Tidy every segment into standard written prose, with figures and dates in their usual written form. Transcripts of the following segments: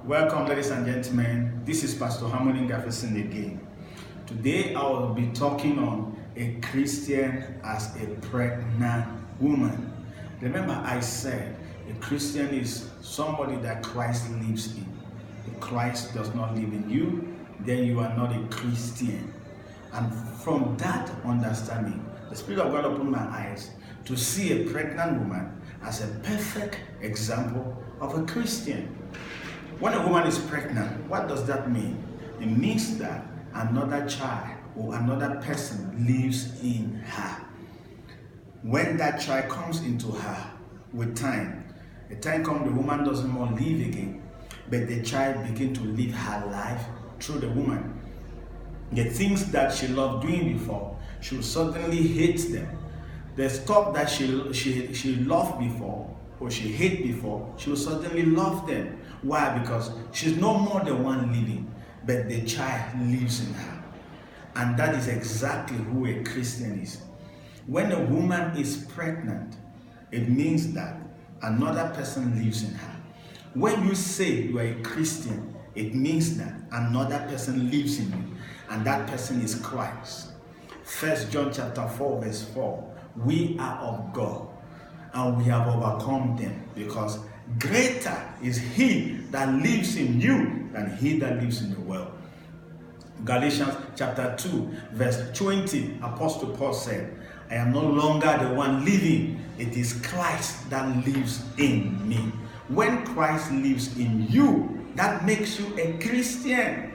Welcome, ladies and gentlemen. This is Pastor NGAFEESON again. Today I will be talking on a Christian as a pregnant woman. Remember, I said a Christian is somebody that Christ lives in. If Christ does not live in you, then you are not a Christian. And from that understanding, the Spirit of God opened my eyes to see a pregnant woman as a perfect example of a Christian. When a woman is pregnant, what does that mean? It means that another child or another person lives in her. When that child comes into her with time, the time comes the woman doesn't more live again, but the child begins to live her life through the woman. The things that she loved doing before, she will suddenly hate them. The stuff that she loved before or she hated before, she will suddenly love them. Why? Because she's no more the one living, but the child lives in her. And that is exactly who a Christian is. When a woman is pregnant, it means that another person lives in her. When you say you are a Christian, it means that another person lives in you, and that person is Christ. 1 John chapter 4 verse 4, we are of God, and we have overcome them, because greater is he that lives in you than he that lives in the world. Galatians chapter 2 verse 20, Apostle Paul said, I am no longer the one living, it is Christ that lives in me. When Christ lives in you, that makes you a Christian.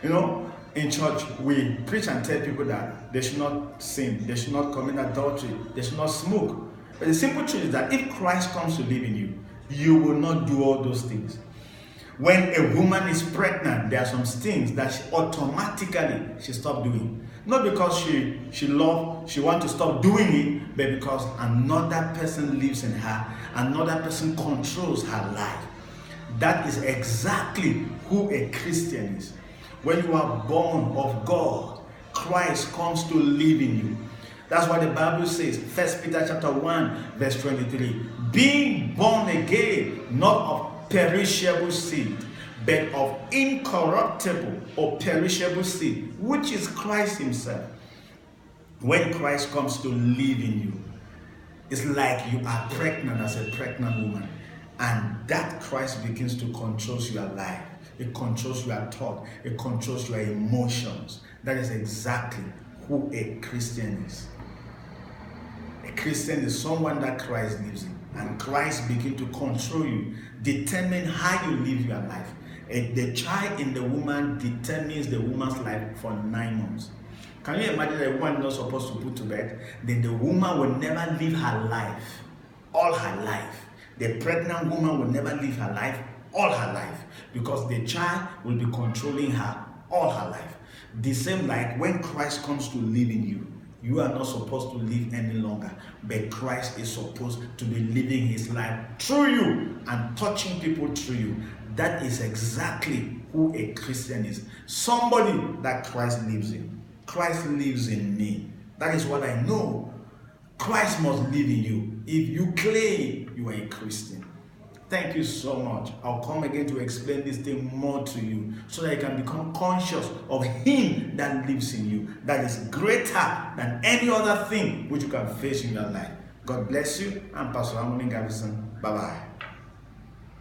You know, in church, we preach and tell people that they should not sin, they should not commit adultery, they should not smoke. But the simple truth is that if Christ comes to live in you, you will not do all those things. When a woman is pregnant, there are some things that she automatically stops doing. Not because she wants to stop doing it, but because another person lives in her, another person controls her life. That is exactly who a Christian is. When you are born of God, Christ comes to live in you. That's why the Bible says, 1 Peter chapter 1, verse 23, being born again, not of perishable seed, but of incorruptible or perishable seed, which is Christ himself. When Christ comes to live in you, it's like you are pregnant as a pregnant woman, and that Christ begins to control your life. It controls your thought. It controls your emotions. That is exactly who a Christian is. A Christian is someone that Christ lives in, and Christ begins to control you, determine how you live your life. The child in the woman determines the woman's life for 9 months. Can you imagine that a woman is not supposed to put to bed? Then the woman will never live her life, all her life. The pregnant woman will never live her life, all her life, because the child will be controlling her all her life. The same like when Christ comes to live in you, you are not supposed to live any longer, but Christ is supposed to be living his life through you and touching people through you. That is exactly who a Christian is. Somebody that Christ lives in. Christ lives in me. That is what I know. Christ must live in you. If you claim you are a Christian. Thank you so much. I'll come again to explain this thing more to you, so that you can become conscious of him that lives in you, that is greater than any other thing which you can face in your life. God bless you. I'm Pastor NGAFEESON. Bye-bye.